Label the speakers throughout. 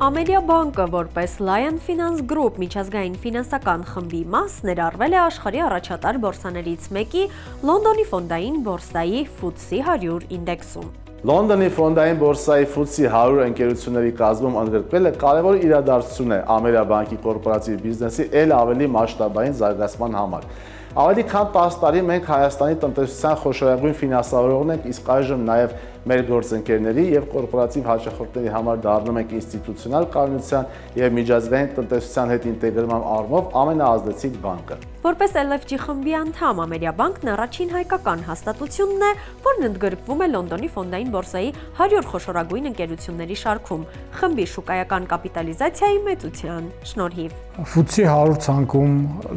Speaker 1: Ամերիա բանկը որպես Lion Finance Group միջազգային ֆինանսական խմբի մաս ներառվել է աշխարհի առաջատար բորսաներից մեկի Լոնդոնի ֆոնդային բորսայի FTSE 100 ինդեքսում։
Speaker 2: Լոնդոնի ֆոնդային բորսայի FTSE 100 ընկերությունների կազմում ընդգրկվելը կարևոր իրադարձություն է Ամերիա բանկի կորպորատիվ բիզնեսի ել ավելի մասշտաբային զարգացման համար։ Ավելի քան 10 տարի մենք Հայաստանի տնտեսության խոշորագույն ֆինանսավորողն ենք, իսկ այժմ նաև մեր գործընկերների եւ կորպորատիվ հաճախորդների համար դառնում ենք ինստիտուցիոնալ կայունության եւ միջազգային տնտեսության հետ ինտեգրման առումով ամենաազդեցիկ բանկը։
Speaker 1: Որպես LFG խմբի անդամ, Ամերիա բանկն առաջին հայկական հաստատությունն է, որն ընդգրկվում է Լոնդոնի ֆոնդային բորսայի 100 խոշորագույն ընկերությունների շարքում, խմբի շուկայական կապիտալիզացիայի մեծության շնորհիվ։
Speaker 3: FTSE 100 ցանկում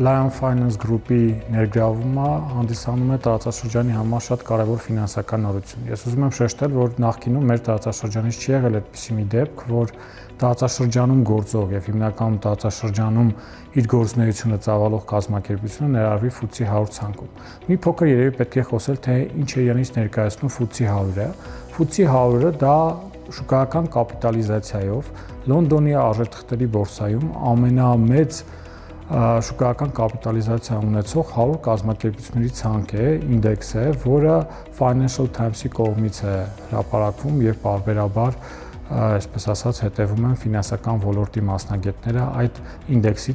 Speaker 3: Lion Finance Group-ի ներգրավումը հանդիսանում է տարածաշրջանի համար շատ կարևոր ֆինանսական նորություն։ Ես ուզում եմ շեշտել, որ նախկինում մեր տարածաշրջանից չի եղել այդպիսի մի դեպք, որ տարածաշրջանում գործող եւ հիմնականում տարածաշրջանում իր գործունեությունը ծավալող կազմակերպությունը ներառվի FTSE 100 ցանկում։ Մի փոքր երևի պետք է խոսել, թե ինչ է իրենից ներկայացնում FTSE 100-ը։ FTSE 100-ը դա շուկայական կապիտալիզացիայով Լոնդոնի արժեթղթերի բորսայում ամենամեծ շուկայական կապիտալիզացիա ունեցող 100 կազմակերպությունների ցանկ է, ինդեքս է, որը Financial Times-ի կողմից է հրապարակվում եւ պարբերաբար այսպես ասած հետևում են ֆինանսական ոլորտի մասնագետները այդ ինդեքսի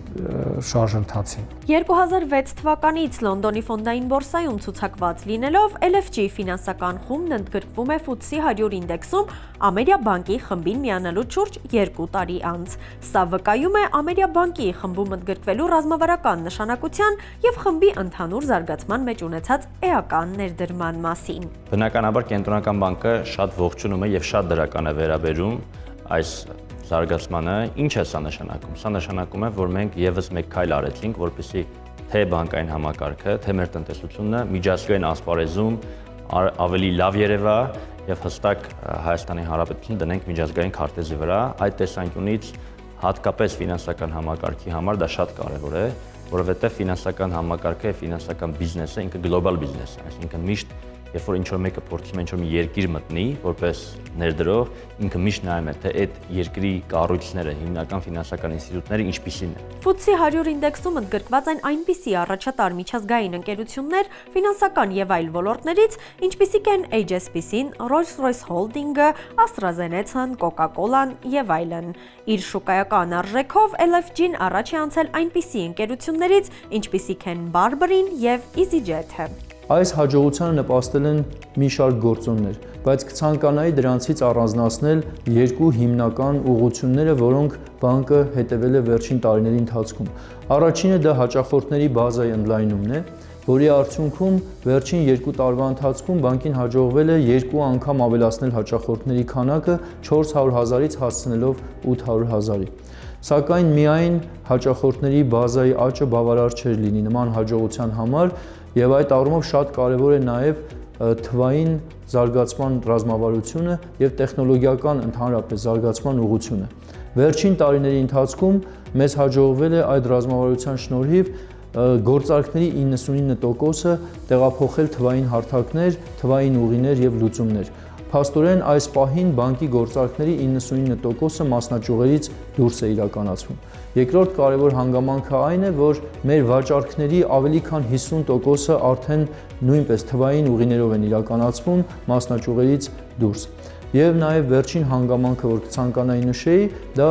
Speaker 3: շարժընթացին։
Speaker 1: 2006 թվականից Լոնդոնի ֆոնդային բորսայում ցուցակված լինելով LFG ֆինանսական խումբն ընդգրկվում է FTSE 100 ինդեքսում Ամերիա բանկի խմբին միանալու շուրջ 2 տարի անց։ Սա վկայում է Ամերիա բանկի խմբում ընդգրկվելու ռազմավարական նշանակության եւ խմբի ընդհանուր զարգացման մեջ ունեցած էական ներդրման մասին։
Speaker 4: Բնականաբար Կենտրոնական բանկը շատ ողջունում է եւ շատ դրական է վերաբերում այս զարգացմանը։ Ինչ է սա նշանակում։ Սա նշանակում է, որ մենք եւս մեկ քայլ արեցինք, որպեսզի թե բանկային համակարգը, թե մեր տնտեսությունը միջազգային ասպարեզում ավելի լավ երևա եւ հստակ Հայաստանի Հանրապետություն դնենք միջազգային քարտեզի վրա։ Այդ տեսանկյունից հատկապես ֆինանսական համակարգի համար դա շատ կարեւոր է, որովհետեւ ֆինանսական համակարգը եւ ֆինանսական բիզնեսը ինքը գլոբալ բիզնես է, այսինքն միշտ երբ որ ինչ-որ մեկը փորձում է ինչ-որ մի երկիր մտնի որպես ներդրող, ինքը միշտ նայում է, թե այդ երկրի կառույցները, հիմնական ֆինանսական ինստիտուտները ինչպիսին են։
Speaker 1: FTSE 100 ինդեքսում ընդգրկված են այնպիսի առաջատար միջազգային ընկերություններ ֆինանսական եւ այլ ոլորտներից, ինչպիսիք են HSBC-ն, Rolls-Royce Holding-ը, AstraZeneca-ն, Coca-Cola-ն եւ այլն։ Իր շուկայական արժեքով LFG-ն առաջ է անցել այնպիսի ընկերություններից, ինչպիսիք են Burberry-ն եւ EasyJet-ը։
Speaker 5: Այս հաջողությանը նպաստել են մի շարք գործոններ, բայց կցանկանայի դրանցից առանձնացնել երկու հիմնական ուղղությունները, որոնք բանկը հետևել է վերջին տարիների ընթացքում։ Առաջինը դա հաճախորդների բազայի ընդլայնումն է, որի արդյունքում վերջին 2 տարվա ընթացքում բանկին հաջողվել է 2 անգամ ավելացնել հաճախորդների քանակը 400,000-ից հասցնելով 800,000-ի։ Սակայն միայն հաճախորդների բազայի աճը բավարար չէր լինի նման հաջողության համար եւ այդ առումով շատ կարեւոր է նաեւ թվային զարգացման ռազմավարությունը եւ տեխնոլոգիական ընդհանրապես զարգացման ուղղությունը։ Վերջին տարիների ընթացքում մեզ հաջողվել է այդ ռազմավարության շնորհիվ գործարքների 99%-ը տեղափոխել թվային հարթակներ, թվային ուղիներ եւ լուծումներ։ Փաստորեն այս պահին բանկի գործարքների 99%-ը մասնաճյուղերից դուրս է իրականացվում։ Երկրորդ կարևոր հանգամանքը այն է, որ մեր վաճառքների ավելի քան 50%-ը արդեն նույնպես թվային ուղիներով են իրականացվում մասնաճյուղերից դուրս։ Եվ նաև վերջին հանգամանքը, որ կցանկանայի նշեի, դա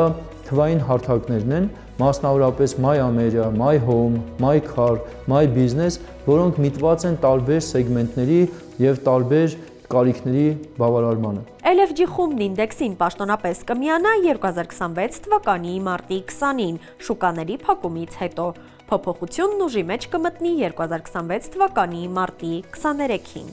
Speaker 5: թվային հարթակներն են, մասնավորապես My America, My Home, My Car, My Business, որոնք միտված են տարբեր սեգմենտների եւ տարբեր կարիքների բավարարմանը։
Speaker 1: LFG խումբն ինդեքսին պաշտոնապես կմիանա 2026 թվականի մարտի 20-ին շուկաների փակումից հետո։ Փոփոխությունն ուժի մեջ կմտնի 2026 թվականի մարտի 23-ին։